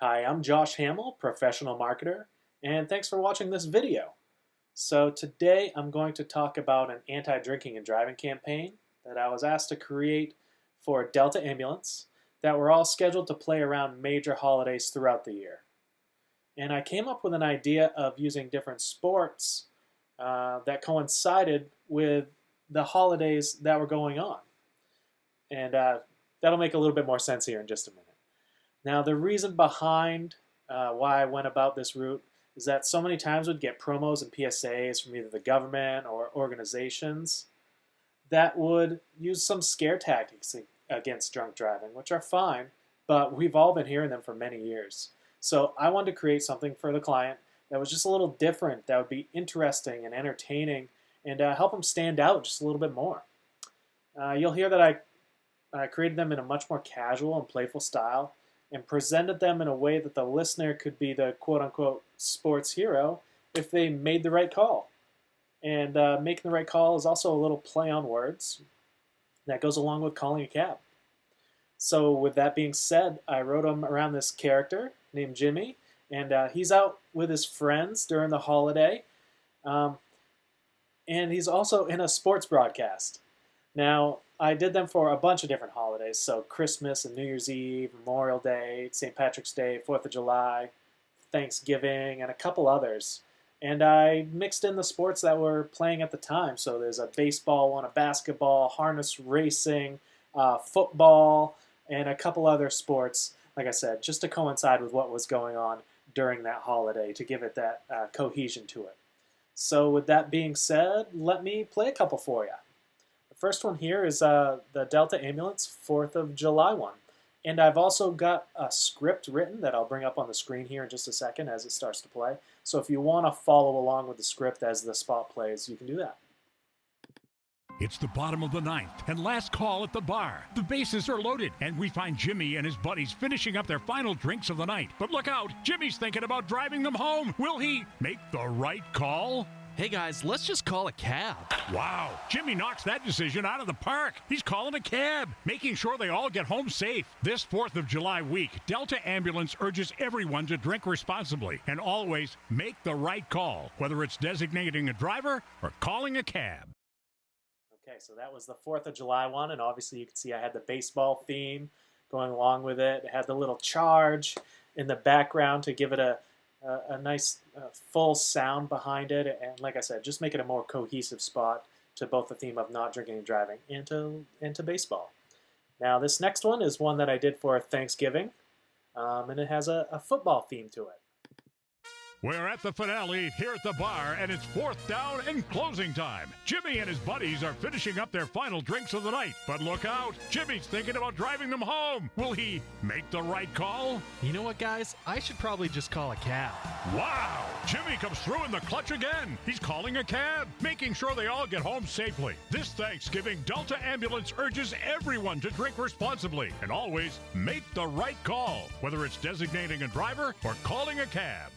Hi, I'm Josh Hamill, professional marketer, and thanks for watching this video. So today I'm going to talk about an anti-drinking and driving campaign that I was asked to create for Delta Ambulance that were all scheduled to play around major holidays throughout the year. And I came up with an idea of using different sports that coincided with the holidays that were going on. And that'll make a little bit more sense here in just a minute. Now, the reason behind why I went about this route is that so many times we'd get promos and PSAs from either the government or organizations that would use some scare tactics against drunk driving, which are fine, but we've all been hearing them for many years. So I wanted to create something for the client that was just a little different, that would be interesting and entertaining, and help them stand out just a little bit more. You'll hear that I created them in a much more casual and playful style and presented them in a way that the listener could be the quote-unquote sports hero if they made the right call. And making the right call is also a little play on words that goes along with calling a cab. So with that being said, I wrote him around this character named Jimmy, and he's out with his friends during the holiday, um, and he's also in a sports broadcast. Now, I did them for a bunch of different holidays, so Christmas and New Year's Eve, Memorial Day, St. Patrick's Day, 4th of July, Thanksgiving, and a couple others. And I mixed in the sports that were playing at the time. So there's a baseball one, a basketball, harness racing, football, and a couple other sports, like I said, just to coincide with what was going on during that holiday to give it that cohesion to it. So with that being said, let me play a couple for you. The first one here is the Delta Ambulance 4th of July one. And I've also got a script written that I'll bring up on the screen here in just a second as it starts to play. So if you want to follow along with the script as the spot plays, you can do that. It's the bottom of the ninth and last call at the bar. The bases are loaded, and we find Jimmy and his buddies finishing up their final drinks of the night. But look out, Jimmy's thinking about driving them home. Will he make the right call? Hey guys, let's just call a cab. Wow, Jimmy knocks that decision out of the park. He's calling a cab, making sure they all get home safe. This 4th of July week, Delta Ambulance urges everyone to drink responsibly and always make the right call, whether it's designating a driver or calling a cab. Okay, so that was the 4th of July one, and obviously you can see I had the baseball theme going along with it. It had the little charge in the background to give it a nice full sound behind it, and like I said, just make it a more cohesive spot to both the theme of not drinking and driving and to baseball. Now this next one is one that I did for Thanksgiving, and it has a football theme to it. We're at the finale here at the bar, and it's 4th down and closing time. Jimmy and his buddies are finishing up their final drinks of the night. But look out, Jimmy's thinking about driving them home. Will he make the right call? You know what, guys? I should probably just call a cab. Wow! Jimmy comes through in the clutch again. He's calling a cab, making sure they all get home safely. This Thanksgiving, Delta Ambulance urges everyone to drink responsibly and always make the right call, whether it's designating a driver or calling a cab.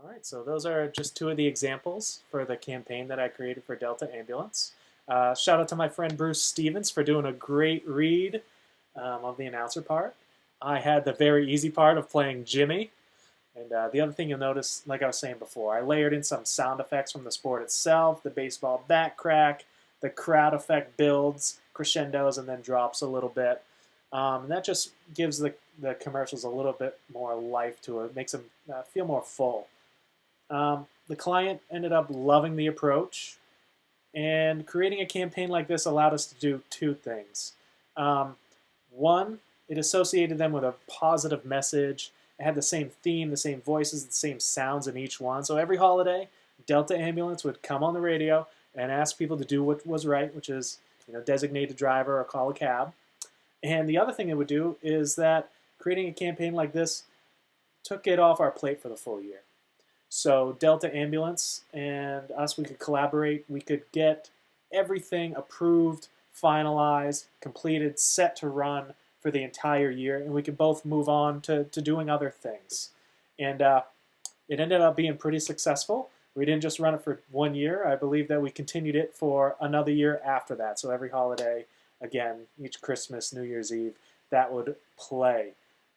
All right, so those are just two of the examples for the campaign that I created for Delta Ambulance. Shout out to my friend Bruce Stevens for doing a great read of the announcer part. I had the very easy part of playing Jimmy. And the other thing you'll notice, like I was saying before, I layered in some sound effects from the sport itself, the baseball back crack, the crowd effect builds, crescendos, and then drops a little bit. And that just gives the commercials a little bit more life to it. It makes them feel more full. The client ended up loving the approach, and creating a campaign like this allowed us to do two things. One, it associated them with a positive message. It had the same theme, the same voices, the same sounds in each one. So every holiday, Delta Ambulance would come on the radio and ask people to do what was right, which is, designate a driver or call a cab. And the other thing it would do is that creating a campaign like this took it off our plate for the full year. So Delta Ambulance and us, we could collaborate. We could get everything approved, finalized, completed, set to run for the entire year, and we could both move on to doing other things. And it ended up being pretty successful. We didn't just run it for 1 year. I believe that we continued it for another year after that. So every holiday, again, each Christmas, New Year's Eve, that would play.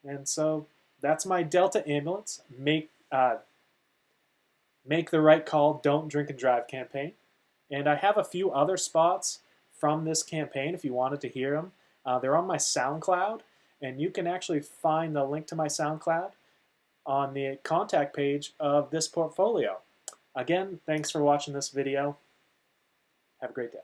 And so that's my Delta Ambulance Make the Right Call, Don't Drink and Drive campaign. And I have a few other spots from this campaign if you wanted to hear them. They're on my SoundCloud, and you can actually find the link to my SoundCloud on the contact page of this portfolio. Again, thanks for watching this video. Have a great day.